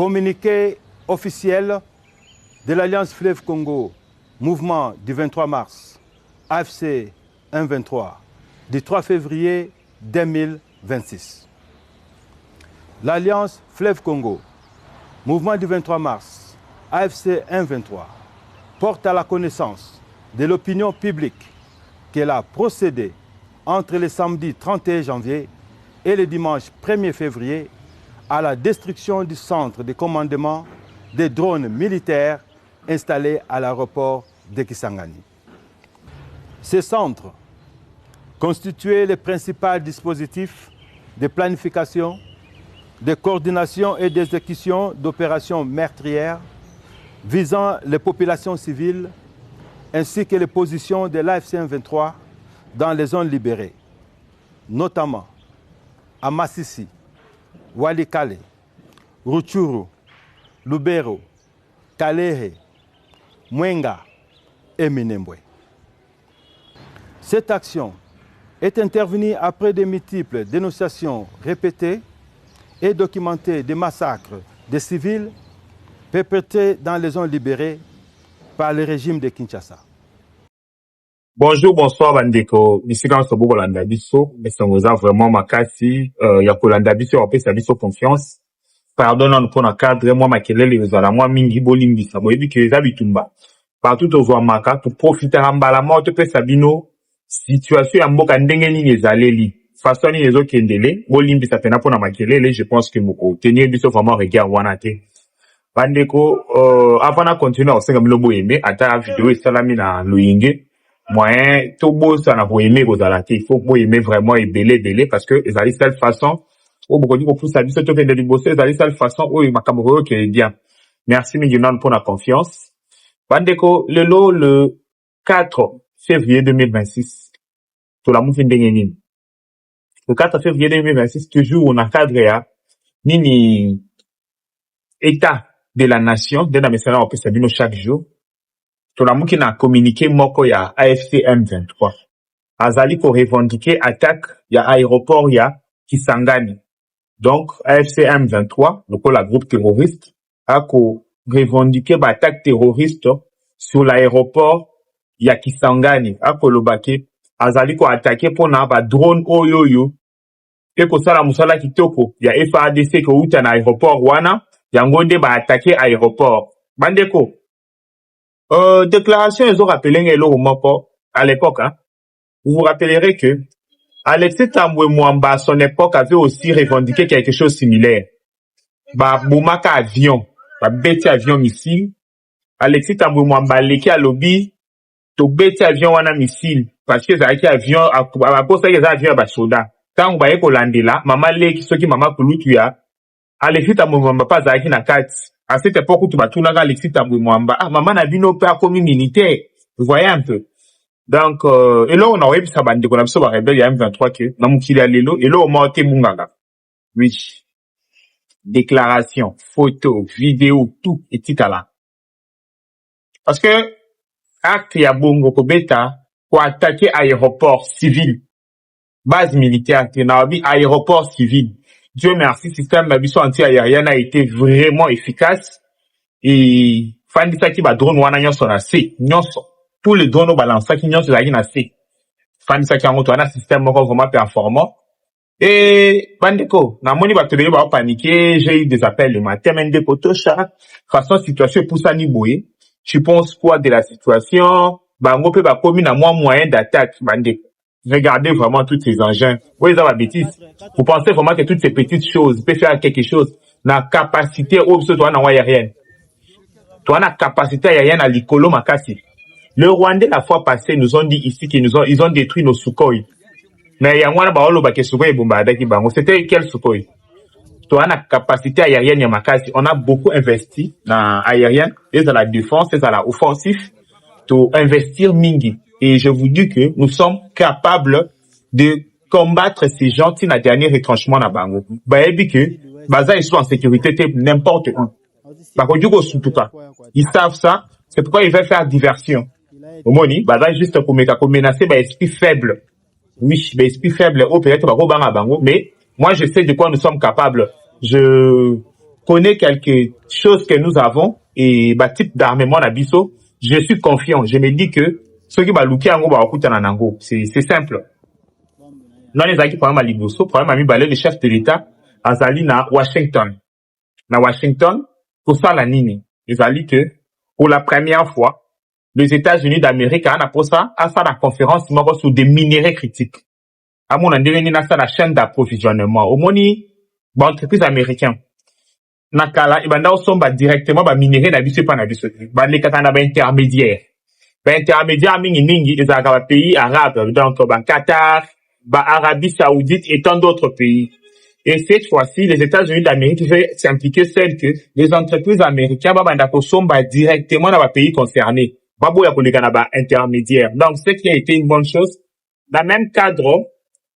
Communiqué officiel de l'Alliance Fleuve Congo, mouvement du 23 mars, AFC 1-23, du 3 février 2026. L'Alliance Fleuve Congo, mouvement du 23 mars, AFC 1-23, porte à la connaissance de l'opinion publique qu'elle a procédé entre le samedi 31 janvier et le dimanche 1er février à la destruction du centre de commandement des drones militaires installés à l'aéroport de Kisangani. Ce centre constituait le principal dispositif de planification, de coordination et d'exécution d'opérations meurtrières visant les populations civiles ainsi que les positions de l'AFC 1-23 dans les zones libérées, notamment à Massissi, Walikale, Rutshuru, Lubero, Kalehe, Mwenga et Minembwe. Cette action est intervenue après de multiples dénonciations répétées et documentées des massacres des civils perpétrés dans les zones libérées par le régime de Kinshasa. Bonjour, bonsoir, Bandeko. Ici, quand on se landa biso, mais ça nous a vraiment makasi, ya kolanda biso, on peut sa biso confiance. Pardon, pour un cadre, moi, makelele, les ala, moi, mingi, bolimbi, ça, boyebi, que les habitumba. Partout, au voit maka, pour profiter à la mort, te peut sabino, situation, ya mboka, ndengeni, les aleli. Façon, les autres, kendele, bolimbi, ça pena pour na makelele, je pense que moko, tenir biso, vraiment, regard, wanate. Bandeko, avant de continuer, on sait que l'on aimé, à ta vidéo, et salami na loyenge, moyen, tout beau, ça n'a pas aimé, vous allez, il faut pas aimer vraiment et belé, parce que, ils allaient de cette façon, beaucoup de plus, ça dit, surtout que de bosser, ils allaient de cette façon, ma camarade, qui est bien. Merci, millions pour la confiance. Bandeko, le 4 février 2026, tout la moufine d'Engenin. Le 4 février 2026, toujours, on a cadré, nini, état de la nation, de la message, on peut s'abîmer chaque jour. Tout le monde qui n'a communiqué moko ya AFC M23. Azali ko revendiquer attaque ya aéroport ya Kisangani. Donc AFC M23, le groupe terroriste, a ko revendiquer attaque terroriste sur l'aéroport ya Kisangani. A ko lobake azali ko attaquer pour na ba drone oyoyo. Et ko sala musala kitoko ya FARDC ko uta na aéroport wana yango nde ba attaquer aéroport. Bandeko déclaration, ils ont rappelé à l'époque, hein. Vous vous rappellerez que Alexis Tambwe Mwamba, à son époque, avait aussi revendiqué quelque chose de similaire. Boumaka avion, bête avion missile. Alexis Tambwe Mwamba, leki à lobby, to bête avion wana missile. Parce que ça avion, à cause de avion à soda. Quand on va y aller là, maman leki, ceux qui maman kulutuya, Alexis Tambwe Mwamba pas zaki na kati. À cette époque où tu vas tout là, Alexis Tambwe Mwamba, maman a vu nos pères comme militaire. Vous voyez un peu. Donc, et là, on a eu sa bande, on a vu ça, rebelle, il y a M23 que, dans mon kili alelo, et là, on m'a été mungaga. Oui. Déclaration, photo, vidéo, tout, et tout là. Parce que, acte ya bongo ko beta, pour attaquer aéroport civil, base militaire, aéroport civil. Dieu merci, système d'aviation anti-aérienne a été vraiment efficace. Et, fandisa ki ba drone wana nyonso na se, nyonso. Tous les drones au balance, qui nyonso la na se. Fandisa ki ango to na système moko vraiment performant. Et, bandeko, na moni ba tolé ba paniquer, j'ai eu des appels le matin, men de potosha. Façon situation pour ça ni boye. Tu penses quoi de la situation? Bango pe ba commis na moyen d'attaque, bandeko. Regardez vraiment tous ces engins. Oui, ça va bêtise. Vous pensez vraiment que toutes ces petites choses peuvent faire quelque chose? Na capacité, toi, na aérienne. Toi, na capacité aérienne à l'icolo makasi. Le Rwandais, la fois passée, nous ont dit ici qu'ils ils ont détruit nos Sukhoi. Mais il y a un baolo ba ke Sukhoi et Bombada qui bango. C'était quel Sukhoi? Toi, na capacité aérienne ya makasi. On a beaucoup investi dans aérienne, et dans la défense, et dans la offensif, pour investir mingi. Et je vous dis que nous sommes capables de combattre ces gens qui n'a dernier retranchement à Bango. Baebi que, baza ils sont en sécurité n'importe où. Par contre, ils savent ça, c'est pourquoi ils veulent faire diversion. Au moni, baza juste pour menacer, esprit faible. Oui, esprit faible, peut-être, Bango, mais moi je sais de quoi nous sommes capables. connaît quelque chose que nous avons et bah type d'armement nabiso, je suis confiant. Je me dis que ceux qui baluki ango ba okuta na nango, c'est simple. Non les aki problème à liboso, problème à mi balé le chef de l'État azali na Washington. Na Washington pour ça la nini. Ezali que pour la première fois les États-Unis d'Amérique a pour ça à ça la conférence moko sur des minéraux critiques. À mon endroit na ça la chaîne d'approvisionnement. Au moni ba entreprise américaine nakala ibanda osomba directement ba minéraux na biso pa na biso ba lekaka na ba intermédiaire mingi ezalaka ba pays arabes donc ba Qatar ba Arabie Saoudite et tant d'autres pays. Et cette fois-ci les États-Unis d'Amérique veulent s'impliquer celle que les entreprises américaines ba banda kosomba directement dans ba pays concernés ba boya koleka na ba intermédiaire. Donc ce qui a été une bonne chose dans le même cadre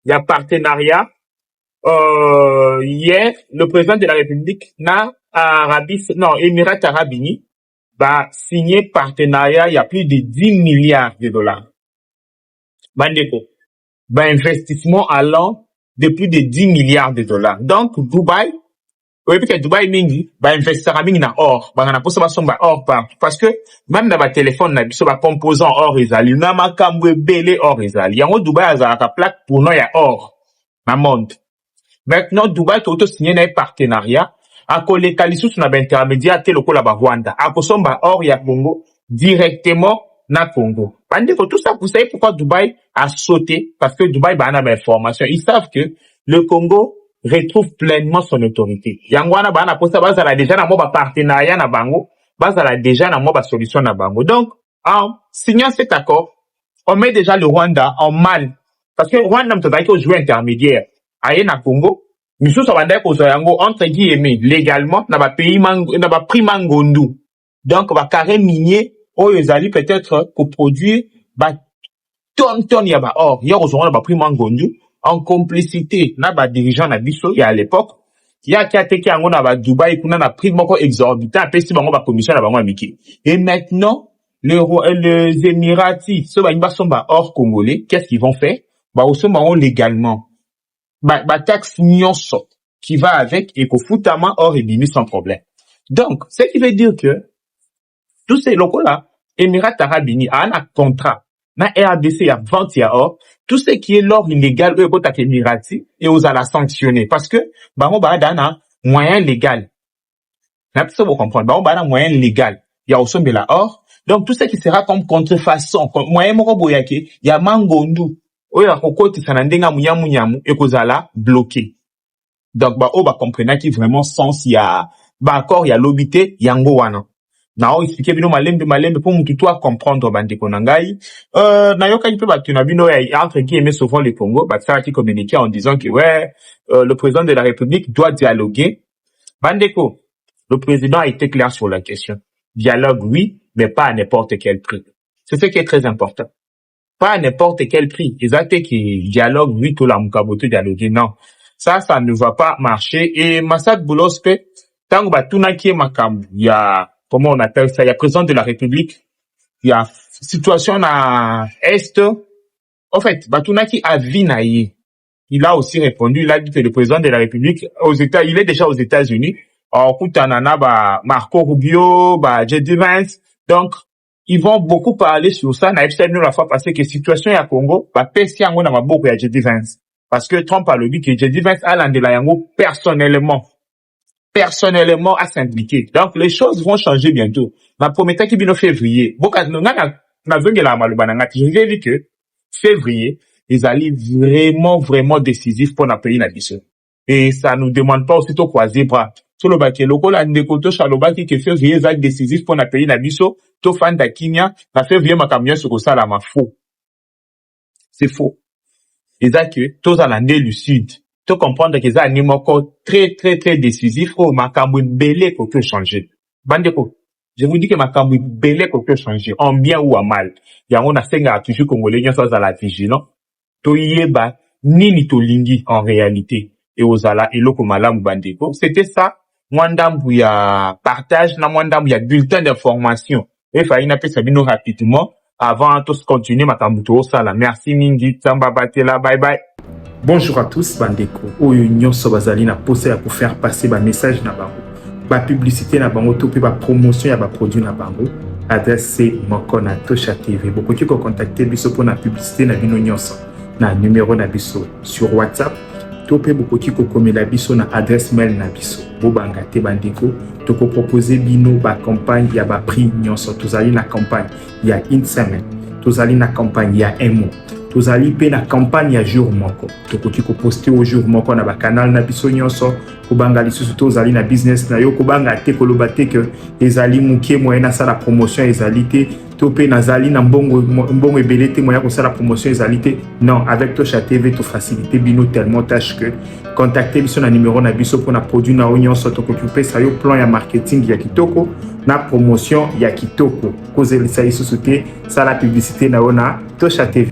il y a partenariat. Hier, le président de la République Émirats Arabes Unis va signer partenariat, il y a plus de 10 milliards de dollars. Bandeko, investissement allant de plus de 10 milliards de dollars. Donc, Dubaï, oui, puis que Dubaï mingi, investissera mingi na or, na posa ba somba or parce que même dans ba téléphone na biso ba composant or ezali, na makambo belé or ezali. Yango Dubaï azalaka plaque pour no ya or na monde. Maintenant, Dubaï a signé un partenariat. À les Kalissus na intermédiaire tel que la Rwanda. À Kosomba or ya Congo directement na Congo. Tout ça, vous savez pourquoi Dubaï a sauté? Parce que Dubaï a une information. Ils savent que le Congo retrouve pleinement son autorité. Yangwana bana pour ça bazala déjà na moba partenariat na bango, bazala déjà na moba solution na bango. Donc, en signant cet accord, on met déjà le Rwanda en mal. Parce que Rwanda m'tazaki au jouer intermédiaire. Aye na Congo, miso sa banda ko yango entre guillemets légalement na ba pays na ba prix mangondu. Donc ba carré minier oyo ezali peut-être pour produire ba tonne ya ba or. Ya ko na ba prix mangondu en complicité na ba dirigeant na biso ya à l'époque. Ya ki ateki yango na ba Dubaï kuna na prix moko exorbitant pesi bango ba commission na bango amiki. Et maintenant les Émiratis, so ba somba or congolais, qu'est-ce qu'ils vont faire? Ba osomba légalement. Taxe nyonso qui va avec et qu'au foutama or et bimi sans problème. Donc, ce qui veut dire que tous ces locaux-là, Émirats Arabes Unis a un contrat, na RDC a vente ya or, tout ce qui est l'or illégal, eux, côté Émirati, et aux la sanctionner. Parce que, on va un moyen légal. Là, ça vous comprenez, on va un moyen légal. Il y a aussi de la or. Donc, tout ce qui sera comme contrefaçon, comme moyen moko boyake, il y a mangondu. Oya kokoti sanandenga munyamu ekozala bloqué. Donc comprenez qui vraiment sens ya accord ya lobité yango wana. Na o expliquer bino malembe pour mutu toi comprendre bandeko nangai. Na yoka ipe batu na bino ya entre guillemets souvent le Congo, ça qui communiquait en disant que le président de la République doit dialoguer. Bandeko, le président a été clair sur la question. Dialogue oui, mais pas à n'importe quel prix. C'est ce qui est très important. Pas à n'importe quel prix. Ils ont qui dialogue, oui, tout la mukaboto dialogue. Non. Ça ne va pas marcher. Et Massad Boulospe, tant que tout n'a qui est makam, il y a, comment on appelle ça, il y a président de la République, il y a situation à Est. En fait, Batunaki a vinaïe. Il a aussi répondu, il a dit que le président de la République, il est déjà aux États-Unis. En Koutanana, Marco Rubio, J.D. Vance. Donc, ils vont beaucoup parler sur ça. Na nous la fois passée que situation ya Congo, pesi yango na maboko ya J.D. Vance. Parce que Trump a le dit que J.D. Vance a landela yango personnellement à s'impliquer. Donc, les choses vont changer bientôt. Ma promette qui bino février. Boka, na vengela malubananga. Je vais dire que février, ils allaient vraiment décisifs pour notre pays na biso. Et ça nous demande pas aussitôt croiser bras. Sur le baquet, le col ndeko chalobaki que février va être décisif pour notre pays na biso. To fan da Kenya, na février ma camion sur ça la ma faux. C'est faux. Et ça que, tous à l'année du sud. To comprendre que ça a un encore très décisif. Oh, ma cambo belé qu'on peut changer. Bandeko. Je vous dis que ma cambo belé qu'on peut changer. En bien ou en mal. Y a on a senga toujours congolais, y a ça à la vigilant. To yeba, ni to lingi en réalité. Et aux ala, et loko malam bandeko. C'était ça. Mwandam où y a partage, na mwandam où y a bulletin d'information. Et faille n'a pas sabino rapidement. Avant de continuer ma kambuto sala. Merci mingi, tamba batela, bye bye. Bonjour à tous, bandeko. Oyo nyonso bazali na posé pour faire passer ba message na bango. ba publicité na bango to pe ba promotion ya ba produit na bango, adresse c'est moko na Tosha TV. Bokoki ko contacter biso pour na publicité na bino nyonso na numéro na biso sur WhatsApp. To pe bokoki ko komela biso na adresse mail na biso. Bobanga te bandeko, to ko proposer bino ba campagne ya ba prix nyonso. Tozali na campagne ya une semaine. Tozali na campagne ya un mois. Tozali pe na campagne ya jour moko. Tokoki ko poster au jour moko na ba canal na biso nyonso. Kobanga lisusu tozali na business na yo kobanga te koloba te que ezali mukie moyen na sala promotion ezali te to pe nazali na mbongo ebele te moyen ko sala promotion ezali te. Non, avec Tosha TV to faciliter bino tellement tâche que contacter biso na numéro na biso pour na produit na nyonso tokoki pe sa yo plan ya marketing ya kitoko na promotion ya kitoko kozelisa lisusu te sala publicité na ona Tosha TV.